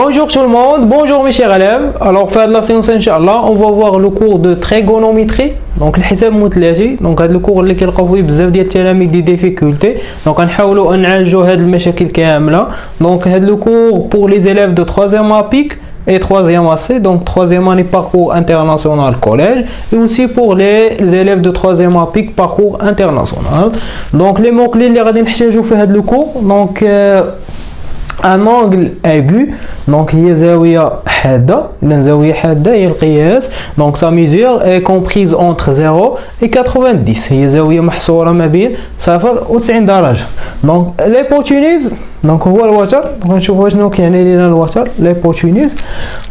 Bonjour tout le monde, bonjour mes chers élèves. Alors faire de la séance Inch'Allah, on va voir le cours de trigonométrie. Donc الحساب المثلثي. Donc هذا الكور اللي كيلقاو فيه بزاف ديال التلاميذ دي ديفيكولتي. Donc غنحاولوا نعالجوا هاد المشاكل كامله. Donc هذا le cours pour les élèves de 3e APIC et 3e AC, donc 3e année parcours international collège, et aussi pour les élèves de 3e APIC parcours international. Donc les mots clés اللي غادي نحتاجوا في هذا le cours. Donc un angle aigu, donc هي زاوية حادة. إذا زاوية حادة هي القياس. Donc sa mesure est comprise entre 0 et 90. هي زاوية محصورة ما بين 0 و 90 درجة. Donc l'hypoténuse، donc هو الوتر. غنشوفوا شنو كيعني لنا الوتر. l'hypoténuse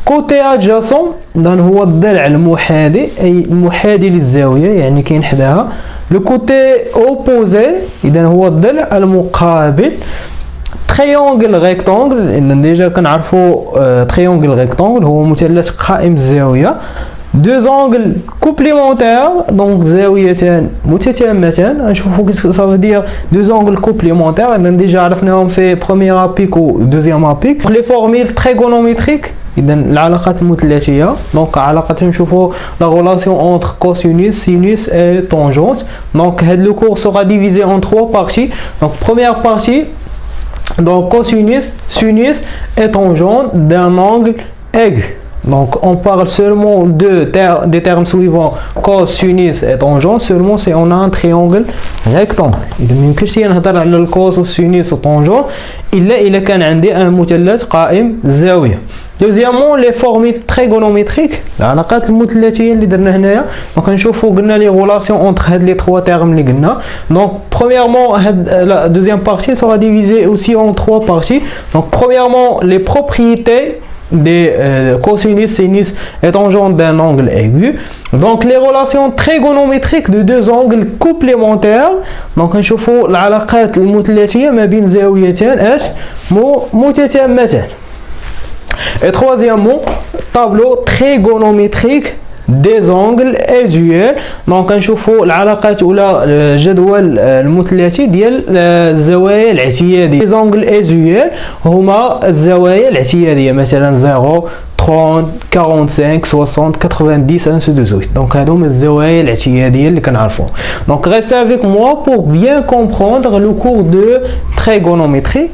côté adjacent، إذا هو الضلع المحاذي، أي المحاذي للزاوية يعني كاين حداها. le côté opposé، إذا هو الضلع المقابل. triangle rectangle، إذا ديجا كنعرفوا triangle rectangle هو مثلث قائم الزاوية. deux angles complémentaires، donc زاويتان متتامتان. غنشوفوا ça veut dire deux angles complémentaires. إذا ديجا عرفناهم في premier APIC و deuxième APIC. les formules trigonométriques، إذا العلاقات المثلثية. donc علاقة نشوفوا la relation entre cosinus, sinus et tangente. donc le cours sera divisé en trois parties. donc première partie, donc cosinus, sinus et tangente d'un angle aigu. Donc on parle seulement des termes suivants, cos, sinus et tangente, seulement si on a un triangle rectangle. إذا ما يمكنش نهضر على الكوس والسينوس والتانجون إلا كان عندي un مثلث قائم الزاوية. Deuxièmement, les formules trigonométriques، العلاقات المثلثية اللي درنا هنايا. دونك نشوفوا قلنا les relations entre هاد les trois termes اللي قلنا. Donc premièrement la deuxième partie sera divisée aussi en trois parties. Donc premièrement les propriétés des cosinus, sinus et tangente d'un angle aigu. Donc les relations trigonométriques de deux angles complémentaires. donc نشوفوا العلاقات المثلثية ما بين زاويتان اش متتامتان. Et troisièmement, tableau trigonométrique des angles usuels. donc نشوفوا العلاقات ولا جدول المثلثي ديال الزوايا الاعتيادية. les angles usuels هما الزوايا الاعتيادية، مثلا 0 30 45 60 90 ainsi de suite. donc هادو هما الزوايا الاعتيادية اللي كنعرفوهم. donc restez avec moi pour bien comprendre le cours de trigonométrie.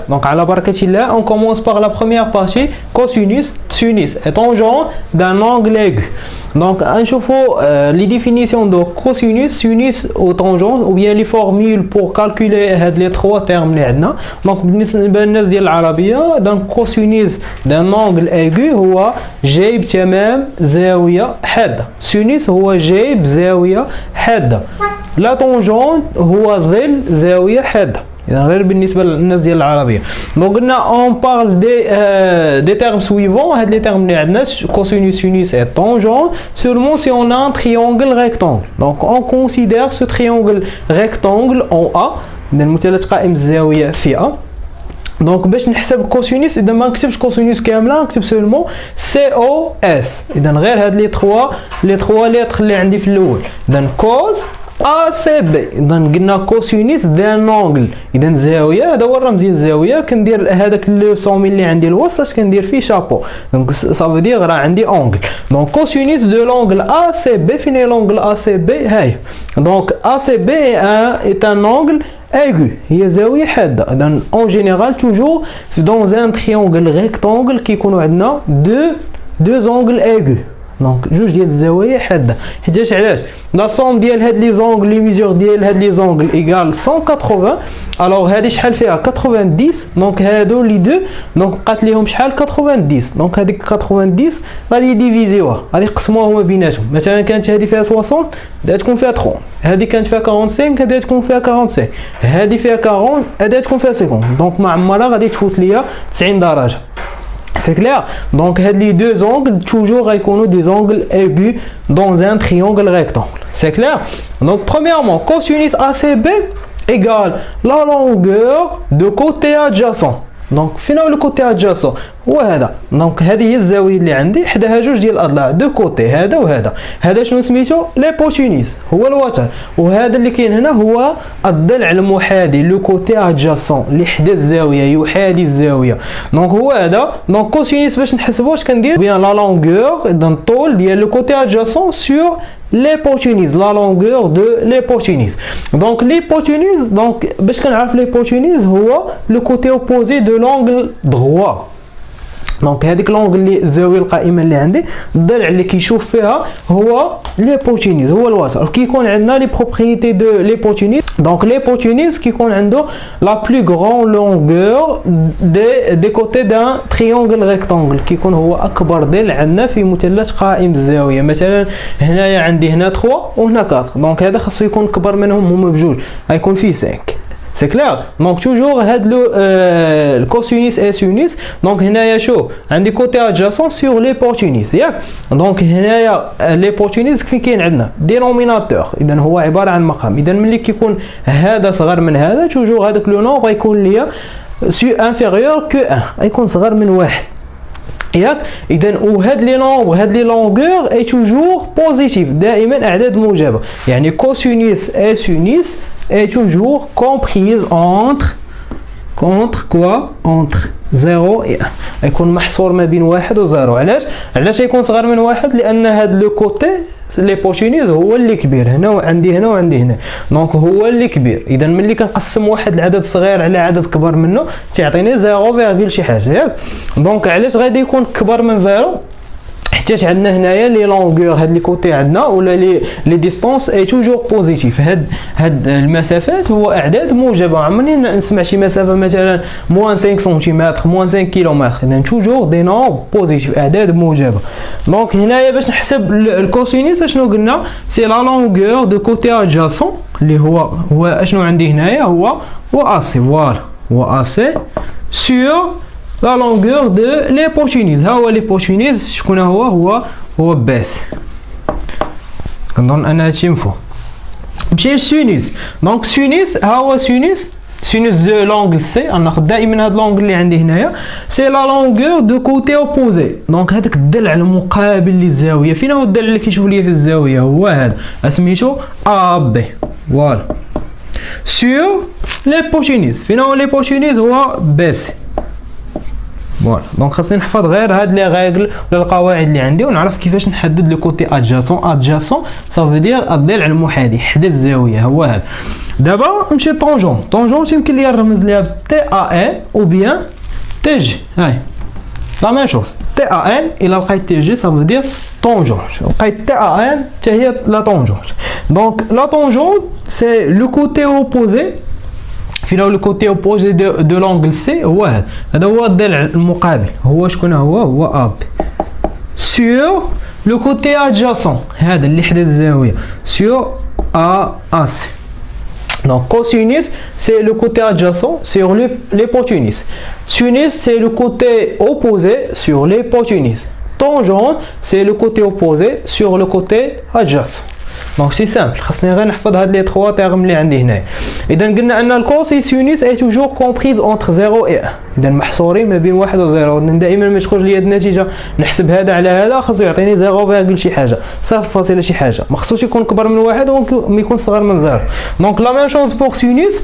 Donc à la barakatillah, on commence par la première partie, cosinus, sinus et tangente d'un angle aigu. donc نشوفوا les définitions de cosinus, sinus ou tangente, ou bien les formules pour calculer les trois termes اللي عندنا. donc بالنسبة للناس ديال العربية، donc cosinus d'un angle aigu هو جايب تمام زاوية حادة. sinus هو جايب زاوية حادة. la tangente هو ظل زاوية حادة. غير بالنسبه للناس ديال العربيه. دونك قلنا اون بارل دي termes suivants. هاد لي termes اللي عندنا cosinus, sinus et tangente seulement si on a un triangle rectangle. donc on considère ce triangle rectangle en A، اذا المثلث قائم الزاويه في A. دونك باش نحسب كوسينوس، اذا ما نكتبش كوسينوس كامله، نكتب سولمون سي او اس. اذا غير هاد لي 3 لتر اللي عندي في الاول. اذا كوس A C B. إذا قلنا كوسينوس دان أنجل، إذا زاوية. هذا هو الرمز ديال الزاوية. كندير هذاك لو سومي اللي عندي الوسط كندير فيه شابو. دونك صافو دير راه عندي أنجل. دونك كوسينوس دو لونجل A C B. فين هي لونجل A C B؟ هاي. دونك A C B est un angle aigu. هي زاوية حادة. إذا en général toujours dans un triangle rectangle كيكونوا عندنا deux angles aigus. دونك جوج ديال الزوايا حاده. حيتاش علاش لا سوم ديال هاد لي زونغل لي ميزور ديال هاد لي زونغل ايكال 180. الوغ هادي شحال فيها 90. دونك هادو لي دو دونك بقات ليهم شحال 90. دونك هذيك 90 غادي يديفيزيوها، غادي يقسموها ما بيناتهم. مثلا كانت هادي فيها 60 غادي تكون فيها 30. هادي كانت فيها 45 غادي تكون فيها 45. هادي فيها 40 غادي تكون فيها 50. دونك مع عمرها غادي تفوت ليا 90 درجه. C'est clair? Donc, les deux angles, toujours, ils des angles aigus dans un triangle rectangle. C'est clair? Donc, premièrement, cosinus ACB égale la longueur de côté adjacent. Donc, finalement, le côté adjacent, وهذا. Donc, هذه هي الزاوية اللي عندي حداها جوج ديال الأضلاع دو كوتي هذا وهذا. هذا شنو سميتو؟ ليبوتينيز هو الوتر، وهذا اللي كاين هنا هو الضلع المحاذي لو كوتي adjacent اللي حدا الزاوية يحاذي الزاوية. دونك هو هذا. دونك كوسينيس باش نحسبوه اش كندير؟ بيان لا لونغور دون الطول ديال لو كوتي adjacent sur l'hypoténuse, la longueur de l'hypoténuse. Donc l'hypoténuse, donc باش كنعرف l'hypoténuse هو le côté opposé de l'angle droit. دونك هذيك لونغ اللي الزاويه القائمه اللي عندي الضلع اللي كيشوف فيها هو ليبوتينيز هو الوتر. كيكون عندنا لي بروبريتي دو ليبوتينيز. دونك ليبوتينيز كيكون عنده لا بلو غران لونغور دي كوتي دان تريونغل ريكتانغل، كيكون هو اكبر ضلع عندنا في مثلث قائم الزاويه. مثلا هنايا عندي هنا 3 وهنا 4، دونك هذا خاصو يكون كبر منهم هما بجوج، غيكون فيه 5. C'est clair. Donc toujours le cosinus et sinus. Donc هنايا شو عندي côté adjacent sur l'hypoténuse ياك. دونك هنايا l'hypoténuse فين كاين عندنا دينوميناتور، اذا هو عباره عن مقام. اذا ملي كيكون هذا صغر من هذا توجور هذاك لو نومبر غيكون ليا انفيريور كو 1، غيكون صغر من واحد ياك. اذا وهاد لي نومبر هاد لي لونغور اي توجور بوزيتيف، دائما اعداد موجبه. يعني كوسينيس اي سينيس est toujours comprise entre quoi? Entre 0 et 1. يكون محصور ما بين 1 و 0. علاش يكون صغر من 1؟ لان هاد لو كوتي ليبوتينيز هو اللي كبير هنا وعندي هنا وعندي هنا، دونك هو اللي كبير. اذا ملي كنقسم واحد العدد صغير على عدد كبر منه تيعطيني 0 شي حاجه ياك. دونك علاش غادي يكون كبر من 0؟ حيت عندنا هنايا لي لونغور هاد لي كوتي عندنا ولا لي ديستونس اي توجور بوزيتيف. هاد المسافات هو اعداد موجبه. عمرني نسمع شي مسافه مثلا موان 5 سنتيمتر موان 5 كيلومتر، اذا توجور دي نومبر بوزيتيف اعداد موجبه. دونك هنايا باش نحسب الكوسينيس شنو قلنا؟ سي لا لونغور دو كوتي ادجاسون اللي هو اشنو عندي هنايا هو اسي. فوالا هو اسي سور la longueur de l'hypoténuse. ها هو l'hypoténuse شكون هو باس. كنظن ان هادشي مفهوم. نمشي للسينوس. دونك سينوس ها هو سينوس دو لونغل سي. ناخذ دائما هاد لونغل اللي عندي هنايا سي لا لونغور دو كوتي اوبوزي. دونك هذاك الضلع المقابل للزاويه. فين هو الضلع اللي كيشوف ليا في الزاويه؟ هو هذا سميتو ا بي. فوالا سور l'hypoténuse. فين هو l'hypoténuse؟ هو بي سي. فوالا دونك خاصني نحفظ غير هاد لي ريغل ولا القواعد اللي عندي ونعرف كيفاش نحدد لو كوتي ادجاسون صافي دير الضلع المحاذي حدا الزاويه هو هذا. دابا نمشي طونجون يمكن ليا نرمز ليها تي ا ان او بيان تي جي. هاي لا ميم شوز تي ا ان الى لقيت تي جي صافي دير طونجون. لقيت تي ا ان حتى هي لا طونجون. دونك لا طونجون سي لو كوتي اوبوزي. فين هو لو كوتي اوبوزي دو لونغل سي؟ هو هذا هو الضلع المقابل. هو شكون هو اب سور لو كوتي ادجاسون هذا اللي حدا الزاويه سور ا سي. Donc cosinus c'est le côté adjacent sur l'hypoténuse. Sinus c'est le côté opposé sur l'hypoténuse. Tangente c'est le côté opposé sur le côté adjacent. دونك سي سامبل. خاصني غير نحفظ هاد لي 3 تيرم اللي عندي هنايا. اذا قلنا ان الكوسينوس اي توجور كومبريز اونتر 0 و 1، اذا محصورين ما بين 1 و 0. دائما ما تخرج لي هاد النتيجه نحسب هذا على هذا خاصو يعطيني 0 شي حاجه 0 شي حاجه، ما خصوش يكون كبر من 1 وما يكون صغر من 0. دونك لا ميم شوز بور سينوس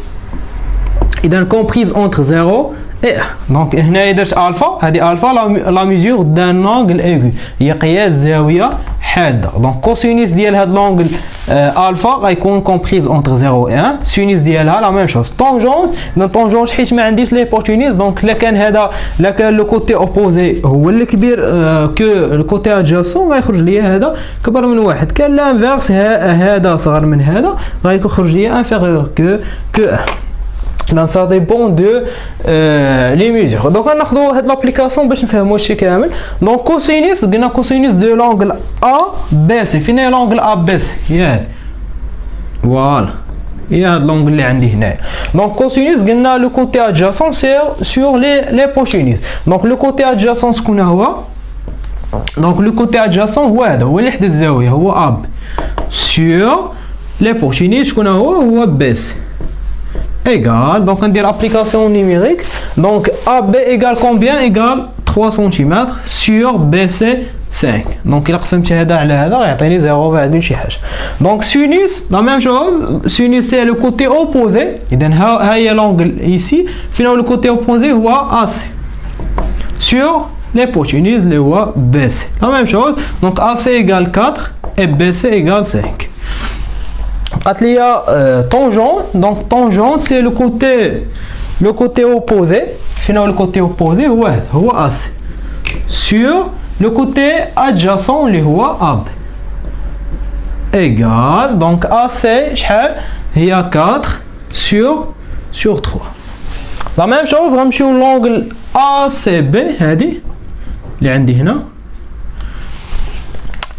اذا كومبريز اونتر 0 ايه. دونك هنايا درت الفا. هذه الفا لا ميزور دان لونغل ايغو هي قياس زاويه حاده. دونك كوسينوس ديال هاد لونغل الفا غيكون كومبريز اونتر 0 و 1. سينوس ديالها لا ميم شوز. طونجونت اذا طونجونت حيت ما عنديش ليبوتينيز دونك لا كان لو كوتي اوبوزي هو اللي كبير كو لو كوتي ادجاسون غيخرج ليا هذا كبر من 1. كان لانفيرس هذا صغر من هذا غيخرج ليا انفيريور كو 1. Donc ça dépend de les mesures. Donc on a cette l'application باش نفهموا الشيء كامل. Donc cosinus قلنا cosinus de l'angle ABC. فين هي l'angle ABC؟ ياك. Voilà. il y a l'angle اللي عندي هنايا. Donc cosinus قلنا le côté adjacent c'est sur l'hypoténuse. Donc le côté adjacent شكون هو؟ Donc le côté adjacent هو هذا هو اللي حدا الزاوية هو AB sur l'hypoténuse شكون هو BC égal. Donc on dit l'application numérique. Donc AB égale combien? Égale 3 cm sur BC 5. Donc il a قسمت هذا على هذا يعطيني 0 شي حاجه. Donc sinus la même chose. Sinus c'est le côté opposé. اذا ها هي l'angle ici. Finalement le côté opposé هو AC sur l'hypoténuse اللي هو BC. La même chose. Donc AC égale 4 et BC égale 5. Il y a tangente. Donc tangente c'est le côté opposé. Finalement le côté opposé هو AC sur le côté adjacent اللي هو AB égal. Donc AC شحال هي 4 sur 3. La même chose غنمشيو l'angle ACB هذه اللي عندي هنا.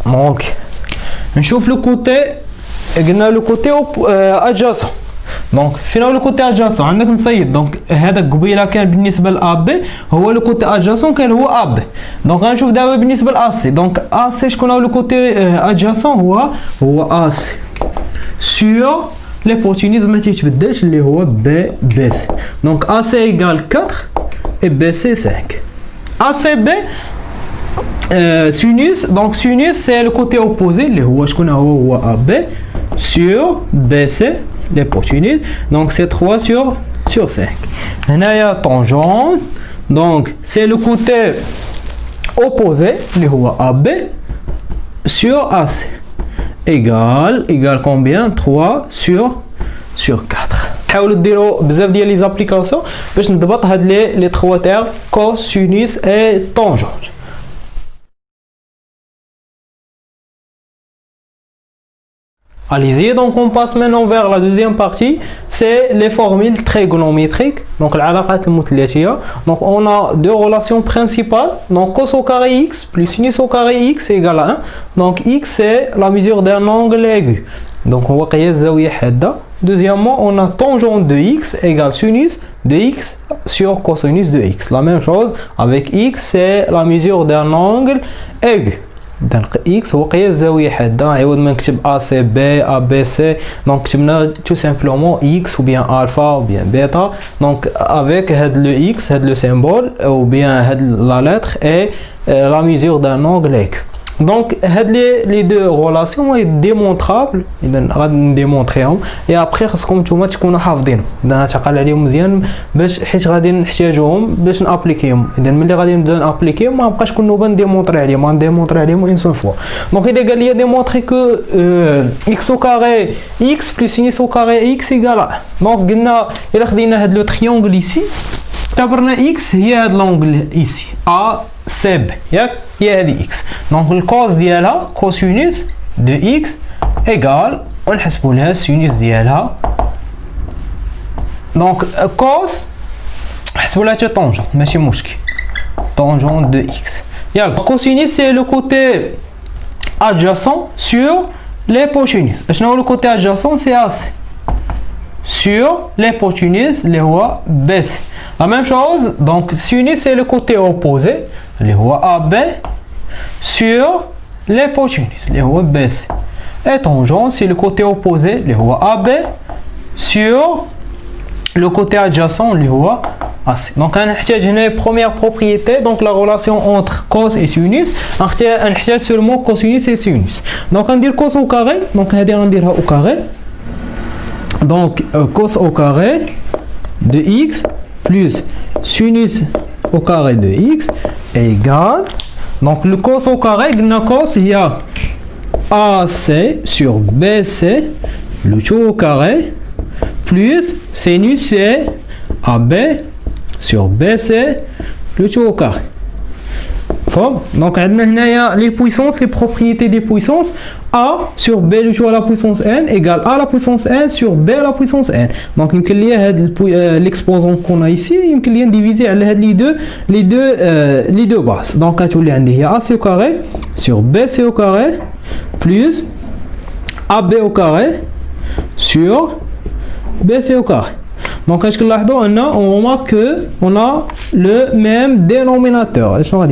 Donc نشوف le côté قلنا le côté adjacent. Donc finalement le côté adjacent عندك نصيد. Donc هذا قبيله كان بالنسبه لاب هو le côté adjacent كان هو اب. Donc غنشوف دابا بالنسبه لاسي. Donc AC شكون هو le côté adjacent هو AC sur l'hypoténuse ما تيتبدلش اللي هو BC. Donc AC égale 4 et BC 5. ACB sinus. Donc sinus c'est le côté opposé اللي هو شكون هو AB sur BC l'hypoténuse. Donc c'est 3 sur 5. Là il y a tangente. Donc c'est le côté opposé اللي هو AB sur AC égal combien? 3 sur 4. حاولوا ديروا بزاف ديال لي زابليكاسيون باش نضبط هاد لي 3 تيرم cosinus et tangente. Allez-y, donc on passe maintenant vers la deuxième partie, c'est les formules trigonométriques, donc العلاقات المثلثية. Donc on a deux relations principales, donc cos au carré x plus sinus au carré x égale à 1. Donc x c'est la mesure d'un angle aigu, donc هو قياس زاوية حادة. Deuxièmement, on a tangente de x égale sinus de x sur cosinus de x. La même chose avec x, c'est la mesure d'un angle aigu. Donc x هو قياس زاوية حادة. عوض ما نكتب ACB ABC donc كتبنا tout simplement x ou bien alpha ou bien bêta. Donc avec le x, le symbole ou bien la lettre et la mesure d'un angle aigu. Donc les deux relations sont démontrables. غادي نديمونطريهم et après خاصكم نتوما تكونوا حافظينهم. اذا تعقل عليهم مزيان باش حيت غادي نحتاجوهم باش نابليكيهم. اذا ملي غادي نبدا نابليكيهم ما بقاش كل نوبه نديمونطري عليهم. غنديمونطري عليهم اون سول فوا. دونك اذا قال لي ديمونطري كو x au carré x plus sinus au carré x égale à. دونك قلنا الا خدينا هاد لو تريونغل ايسي اعتبرنا x هي هاد لونغل ايسي a CB ياك هي هذه x. دونك الكوز ديالها كوسينوس دو x ايغال ونحسبوا لها السينوس ديالها. دونك كوس نحسبوا لها حتى طونجون ماشي مشكل. طونجون دو x ياك كوسينوس سي لو كوتي adjacent sur l'hypoténuse. شنو هو لو كوتي adjacent سي AC sur l'hypoténuse اللي هو BC. La même chose, donc sinus c'est le côté opposé, اللي هو AB sur l'hypoténuse اللي هو BC. Et tangente c'est le côté opposé اللي هو AB sur le côté adjacent اللي هو AC. Donc غنحتاج هنا première propriété, donc la relation entre cos et sinus. غنحتاج seulement cosinus et sinus. Donc غندير cos au carré, donc هذه غنديرها au carré. Donc cos au carré de x plus sinus au carré de x égale. Donc le cos au carré, cos il y a AC sur BC, le tout au carré, plus sinus c'est AB sur BC, le tout au carré. Donc on a les puissances, les propriétés des puissances. A sur B le tout à la puissance n égale A à la puissance n sur B à la puissance n. Donc il y a l'exposant qu'on a ici, il y a divisé les deux bases. Donc il y a AC au carré sur BC au carré plus AB au carré sur BC au carré. Donc, on remarque qu'on a le même dénominateur. On va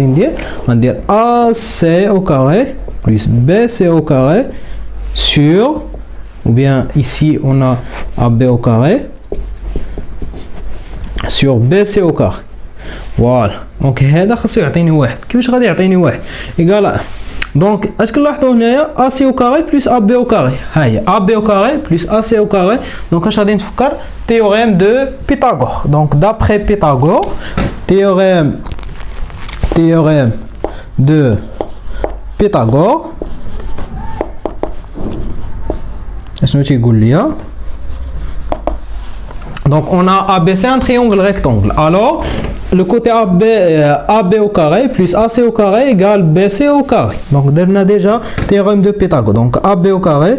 dire AC au carré plus BC au carré sur, ou bien ici on a AB au carré sur BC au carré. Voilà. Donc, هذا خاصو يعطيني واحد. كيفاش غادي يعطيني واحد؟ إيكال donc, est-ce que là, on a AC au carré plus AB au carré? AB au carré plus AC au carré. Donc, on va faire théorème de Pythagore. Donc, d'après Pythagore, théorème de Pythagore. Est-ce que tu as donc, on a ABC un triangle rectangle. Alors, le côté AB au carré plus AC au carré égale BC au carré. Donc, on a déjà théorème de Pythagore. Donc, AB au carré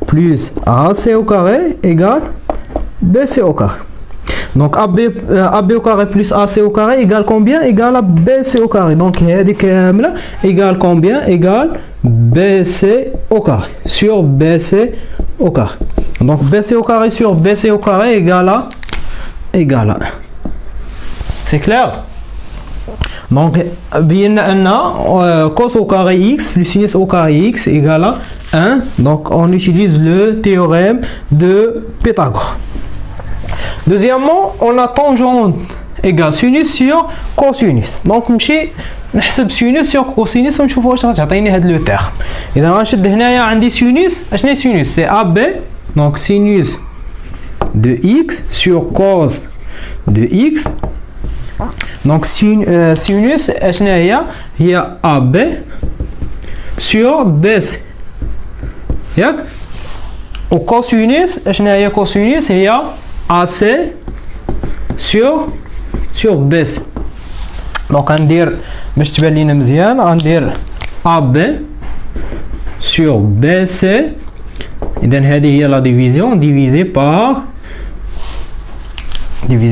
plus AC au carré égale BC au carré. Donc, AB au carré plus AC au carré égale combien? Égale à BC au carré. Donc, égale combien? Égale BC au carré sur BC au carré. Donc, BC au carré sur BC au carré égale à 1. C'est clair? Donc, bien cos au carré x plus sinus au carré x égale à 1. Donc, on utilise le théorème de Pythagore. Deuxièmement, on a tangente égale sinus sur cosinus. Donc, نمشي نحسب sinus sur cosinus ونشوف واش غتعطيني هاد لو تيرم. إذا غنشد هنايا عندي sinus. اشنو sinus؟ c'est AB. Donc, sinus de x sur cos de x. Donc, sinus هي AB sur BC. ياك؟ و cosinus هي cosinus هي AC sur BC. Donc, غندير باش تبان لينا مزيان غندير AB sur BC. إذا هذه هي la division divisé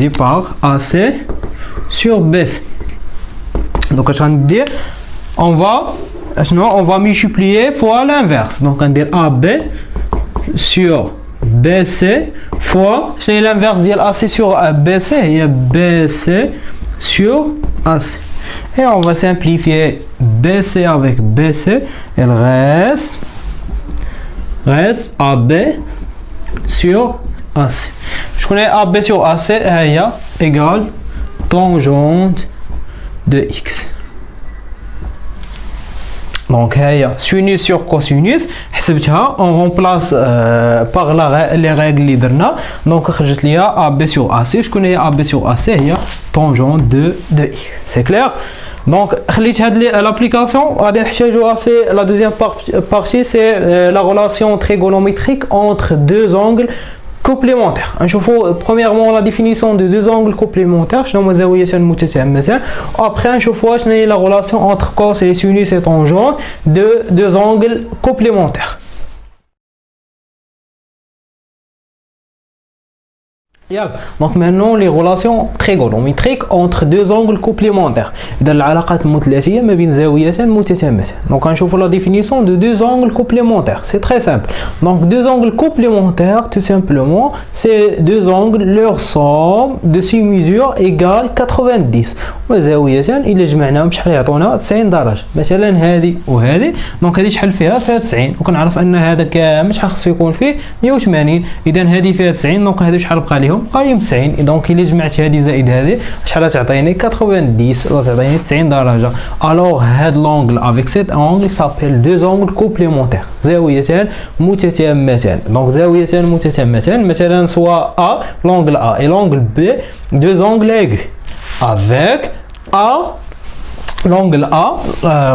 par AC sur BC. Donc, je vais dire, on va multiplier fois l'inverse. Donc, on va dire AB sur BC fois, c'est l'inverse de AC sur BC, il y a BC sur AC. Et on va simplifier BC avec BC, il reste AB sur AC. Je connais AB sur AC égale tangente de x. Donc, sinus sur cosinus, on remplace par les règles اللي درنا. Donc, خرجت لي AB sur AC. Je connais AB sur AC هي tangente de x. C'est clair? Donc, l'application, la deuxième partie, c'est la relation trigonométrique entre deux angles complémentaires. Premièrement, la définition de deux angles complémentaires. Après, la relation entre cos et sinus et tangente de deux angles complémentaires. Donc maintenant les relations trigonométriques entre deux angles complémentaires. Donc on trouve la définition de deux angles complémentaires. C'est très simple. Donc deux angles complémentaires, tout simplement, c'est deux angles, leur somme de 6 mesures égale 90. إلا جمعناهم شحال يعطونا 90 درجة. مثلا هذه وهذه. دونك هذه شحال فيها 90 وكنعرف أن هذا كامل شحال خصو يكون فيه 180. إذا هذه فيها 90 دونك هذه شحال بقى ليهم؟ بقى ليهم 90. دونك إلا جمعت هذه زائد هذه شحال تعطيني 90 تعطيني 90 درجة. Alors هاد l'angle avec cet angle s'appelle deux angles complémentaires. زاويتان متتامتان. Donc زاويتان متتامتان مثلا soit A, l'angle A et l'angle B, deux angles aigus. Avec A, l'angle A,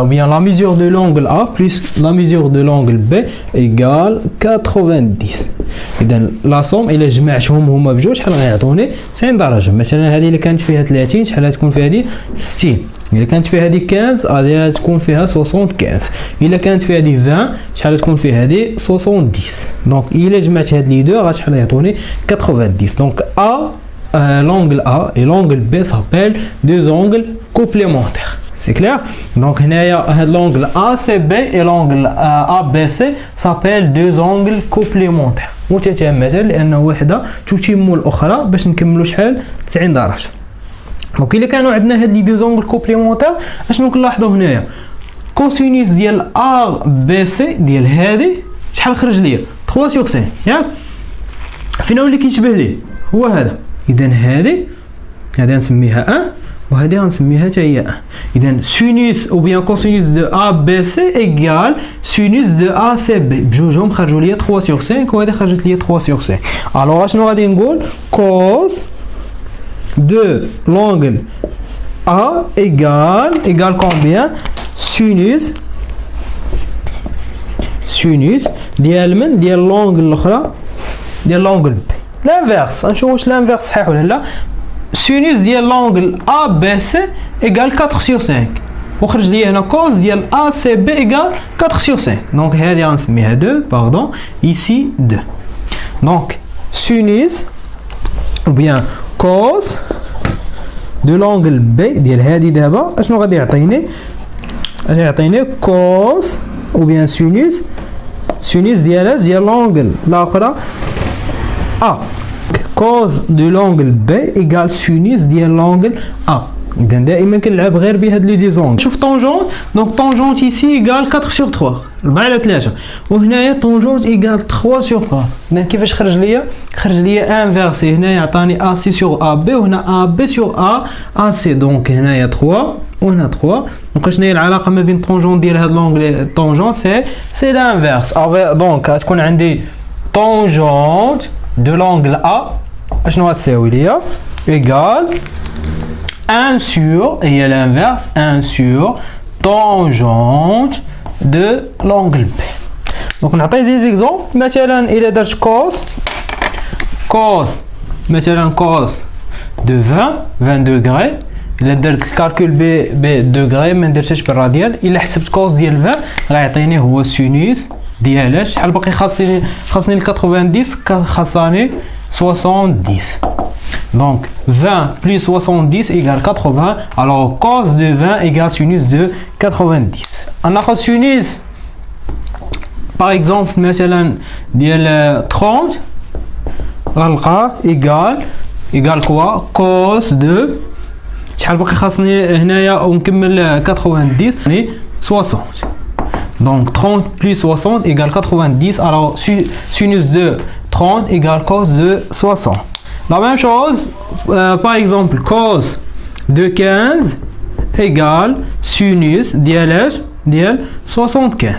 bien la mesure de l'angle A plus la mesure de l'angle B égale 90. إذا la somme إلا جمعتهم هما بجوج شحال غيعطوني 90 درجة. مثلا هذه اللي كانت فيها 30 شحال غتكون فيها هذه 60. إلا كانت فيها هذه 15 غادي تكون فيها 75. إلا كانت فيها هذه 20 شحال تكون فيها هذه 70. دونك إلا جمعت هاد لي دو غا شحال يعطوني 90. دونك A, l'angle A et l'angle B s'appellent deux angles complémentaires. C'est clair? Donc, l'angle ACB et l'angle ABC s'appellent deux angles complémentaires. متتمثل لأن واحدة تتم الأخرى باش نكملوا شحال 90 درجة. دونك إلا كانوا عندنا هاد لي دو زونغل كومبليمونتير اشنو كنلاحظوا هنايا؟ كوسينيس ديال ABC ديال هادي شحال خرج ليا؟ 3 sur 5 ياك؟ فين هو اللي كيشبه ليه؟ هو هذا. إذا هادي نسميها 1 وهذه غنسميها حتى هي 1. اذا سينوس او بيان كوسينوس دو ا بي سي ايكال سينوس دو ا سي بي، بجوجهم خرجوا لي 3 sur 5 وهذه خرجت لي 3 sur 5. الوغ اشنو غادي نقول؟ كوس دو لونغل ا ايكال كومبيان سينوس ديال من؟ ديال لونغل الاخرى ديال لونغل بي. لانفيرس نشوفوا واش لانفيرس صحيح ولا لا. سينوس ديال لونغل ا بي سي ايكال 4 sur 5 وخرج لي هنا كوز ديال ا سي بي ايكال 4 sur 5. دونك هذه غنسميها 2 باردون ايسي 2. دونك سينوس او بيان كوز دو لونغل بي ديال هذه دابا اشنو غادي يعطيني؟ غادي يعطيني كوز او بيان سينوس ديال لونغل الاخرى ا. cos de l'angle B égale sinus ديال l'angle A. إذا دائما كنلعب غير بهاد لي ديزونغل. شوف طونجونت، دونك طونجونت ici égale 4 sur 3 4 على 3 وهنايا طونجونت égale 3 sur 4. إذا كيفاش خرج ليا؟ خرج ليا انفيرسي، هنايا عطاني AC sur AB وهنا AB sur AC. دونك هنايا 3 وهنا 3. دونك شنو هي العلاقة ما بين طونجونت ديال هاد لونغل طونجونت؟ سي لانفيرس. دونك غتكون عندي طونجونت de l'angle A اشنو غتساوي ليا؟ ايكال 1 sur هي l'inverse 1 sur tangente de l'angle B. دونك نعطي دي زيكزومبل. مثلا الى درت كوس مثلا كوس دو 20 دوغري، الا درت الكالكول بدوغري ما نديرش بالراديال، الا حسبت كوس ديال 20 غيعطيني هو سينوس ديال شحال باقي خاصني ال 90 خاصني 70. Donc 20 plus 70 égale 80. Alors cos de 20 égale sinus de 90. On a sinus par exemple مثلا ديال 30 غنلقى égale quoi؟ cos de شحال باقي خاصني هنايا ونكمل 90 يعني 60. Donc 30 plus 60 égale 90. Alors sinus de 30 égale cos de 60. La même chose, par exemple, cos de 15 égale sinus dial 75.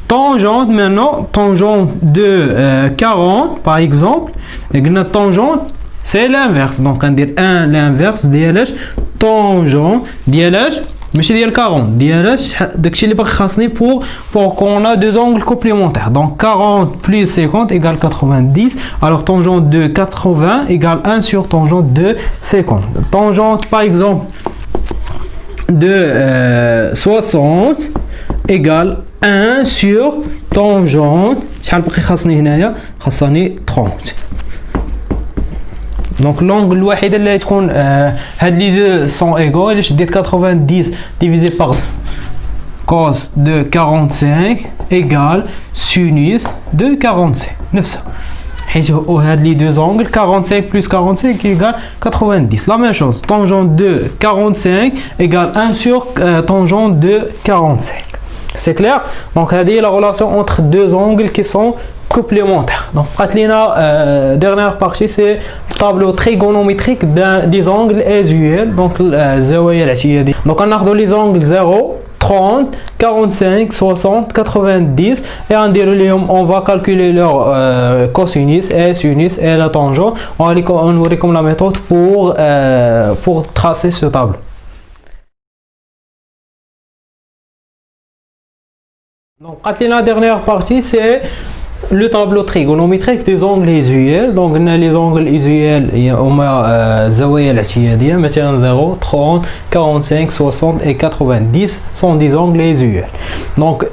Tangente maintenant, tangente de 40 par exemple, et la tangente c'est l'inverse. Donc on dit 1 l'inverse dial tangente dial ماشي ديال 40 ديال داكشي اللي باقي خاصني pour qu'on a deux angles complémentaires. Donc 40 plus 50 égale 90. Alors tangente de 80 égale 1 sur tangente de 50. Tangente par exemple de 60 égale 1 sur tangente شحال باقي خاصني هنايا؟ خاصني 30. دونك لونغل الوحيده اللي تكون هاد لي دو سون ايغو الا شديت 90 ديفيزي بار cos de 45 égale sinus de 45 نفسها، حيت هاد لي دو زونغل 45 plus 45 égale 90. La même chose, tangente de 45 égale 1 sur tangente de 45. C'est clair? Donc هذه la relation entre deux angles qui sont complémentaires. Donc dernière partie c'est le tableau trigonométrique des angles usuels. Donc الزوايا الاعتيادية. Donc on a les angles 0 30 45 60 90 et on va calculer leur cosinus et sinus et la tangente. On verra comme la méthode pour tracer ce tableau. Donc la dernière partie c'est le tableau trigonométrique des angles usuels. Donc on a les angles usuels هما الزوايا الاعتيادية مثلا 0 30 45 60 et 90 sont des angles usuels. Donc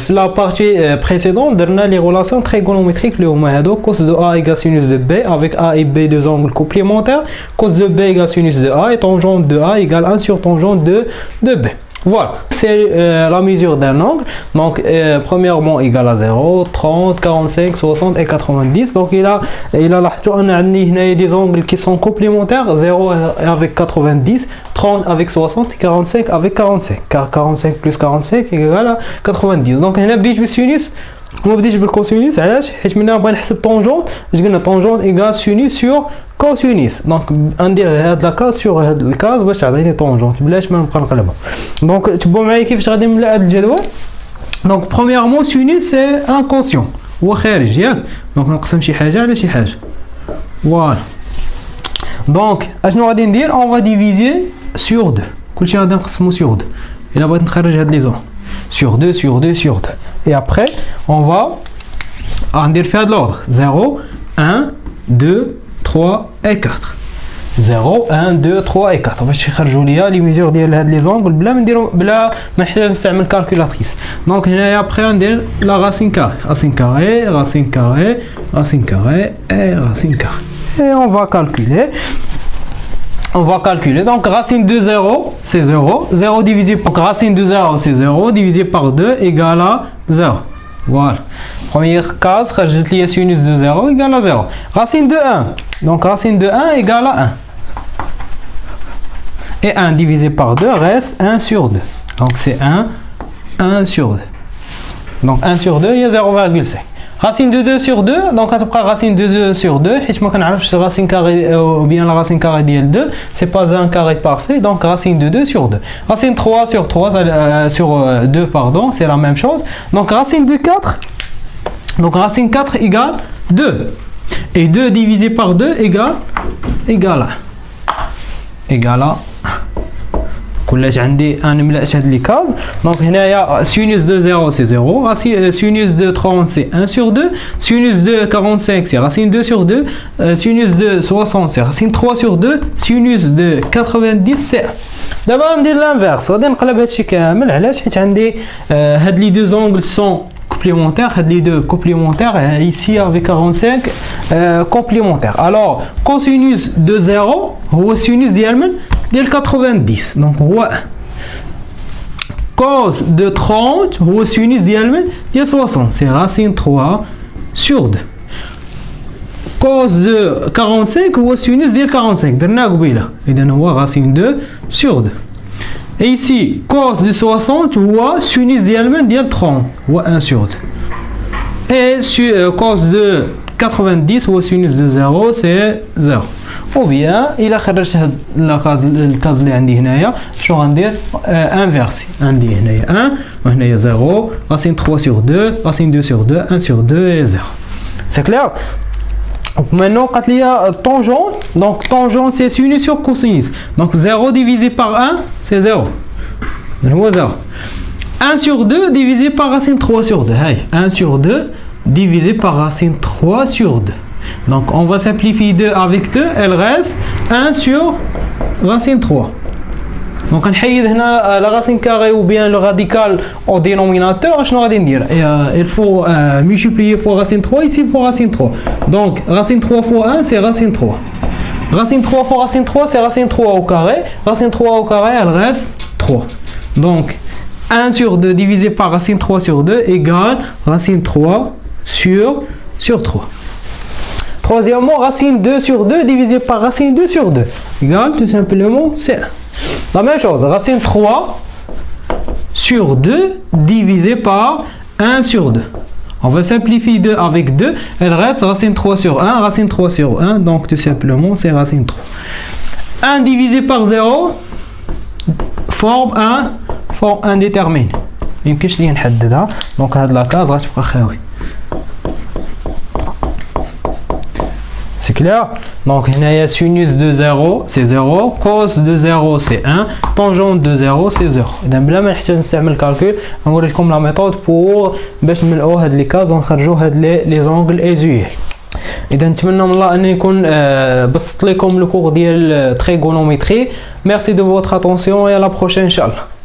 la partie précédente درنا les relations trigonométriques اللي هما هادو cos de A égale sinus de B avec A et B deux angles complémentaires, cos de B égale sinus de A et tangente de A égale 1 sur tangente de B. Voilà, c'est la mesure d'un angle. Donc, premièrement, égal à 0, 30, 45, 60 et 90. Donc, il a des angles qui sont complémentaires. 0 avec 90, 30 avec 60 et 45 avec 45. Car 45 plus 45 égale à 90. Donc, on a بديت بالsinus. وما بديتش بالكوسينيس علاش؟ حيت ملي نبغي نحسب طونجونت اش قلنا طونجونت ايكال سينيس سور كوسينيس. دونك ندير هاد لاكاز سور هاد الكاز باش تعطيني طونجونت بلاش ما نبقى نقلبها. دونك تبعوا معايا كيفاش غادي نملا هاد الجدول. دونك برومييرمون سينيس سي ان كونسيون هو خارج ياك. دونك نقسم شي حاجه على شي حاجه. فوالا. دونك اشنو غادي ندير؟ اون فا ديفيزي سور 2. كلشي غادي نقسمو سور 2. الا بغيت نخرج هاد لي زون sur 2 sur 2 sur 2. Et après, on va en faire de l'ordre. 0, 1, 2, 3 et 4. 0, 1, 2, 3 et 4. باش يخرجوا لي لي ميزور ديال هاد لي زونغل بلا ما نحتاج نستعمل كالكولاتريس. دونك هنايا après ندير لا racine carrée. Racine carrée, racine carrée, racine carrée et racine carrée. Et on va calculer. On va calculer, donc racine de 0 c'est 0, 0 divisé par racine de 0 c'est 0 divisé par 2 égale à 0. Voilà, première case, rajoute les sinus de 0 égale à 0. Racine de 1, donc racine de 1 égale à 1. Et 1 divisé par 2 reste 1 sur 2. Donc c'est 1 sur 2. Donc 1 sur 2, il y a 0,5. Racine de 2 sur 2, donc racine de 2 sur 2, et je ne sais pas racine carrée ou bien la racine carrée de 2, c'est pas un carré parfait, donc racine de 2 sur 2. Racine 3 sur 3, sur 2, pardon, c'est la même chose. Donc racine de 4, donc racine 4 égale 2. Et 2 divisé par 2 égale à كلش عندي انا ملأت هاد لي كاز. دونك هنايا sinus de 0 c'est 0, sinus de 30 c'est 1 sur 2, sinus de 45 c'est racine 2 sur 2, sinus de 60 c'est racine 3 sur 2, sinus de 90 c'est 1. دابا ندير l'inverse, غادي نقلب هادشي كامل. علاش؟ حيت عندي هاد لي deux angles sont complémentaires, les deux complémentaires ici avec 45 complémentaires. Alors cosinus de 0 هو sinus ديال 90 donc هو cos de 30 هو sinus ديال 60 c'est racine 3 sur 2. cos de 45 هو sinus ديال 45 درناه قبيله اذا هو racine 2 sur 2. Et ici, cos de 60 هو sinus ديال 30 هو 1 sur 2. Et cos de 90 هو sinus de 0 c'est 0. Ou bien إلا خرجت هاد الكاز اللي عندي هنايا شنو غندير؟ انفيرسي. عندي هنايا 1 وهنايا 0 racine 3 sur 2 racine 2 sur 2 1 sur 2 et 0. C'est clair? Donc maintenant, quand il y a tangente, donc tangente c'est sinus sur cosinus. Donc 0 divisé par 1, c'est 0. 0. 1 sur 2 divisé par racine 3 sur 2. Hey, 1 sur 2 divisé par racine 3 sur 2. Donc on va simplifier 2 avec 2, elle reste 1 sur racine 3. Donc on حيد هنا la racine carrée ou bien le radical au dénominateur. شنو غادي ندير؟ Il faut multiplier fois racine 3 ici fois racine 3. Donc racine 3 fois 1 c'est racine 3. Racine 3 fois racine 3 c'est racine 3 au carré. Racine 3 au carré elle reste 3. Donc 1 sur 2 divisé par racine 3 sur 2 égale racine 3 sur 3. Troisièmement, racine 2 sur 2 divisé par racine 2 sur 2 égale tout simplement c'est 1. La même chose, racine 3 sur 2 divisé par 1 sur 2. On va simplifier 2 avec 2, elle reste racine 3 sur 1, racine 3 sur 1, donc tout simplement c'est racine 3. 1 divisé par 0 forme 1 indéterminé. يمكنش لي نحددها، دونك هاد لاكاز غتبقى خاوي. C'est clair. Donc هنايا sinus de 0 c'est 0, cos de 0 c'est 1, tangente de 0 c'est 0. اذا بلا ما نحتاج نستعمل الكالكول نوري لكم لا ميثود بور باش نملؤوا هاد لي كاز ونخرجوا هاد لي زونغل ايزويل. اذا نتمنى من الله اني نكون بسطت لكم لو كور ديال تريغونوميتري. Merci de votre attention et à la prochaine, Inch'Allah.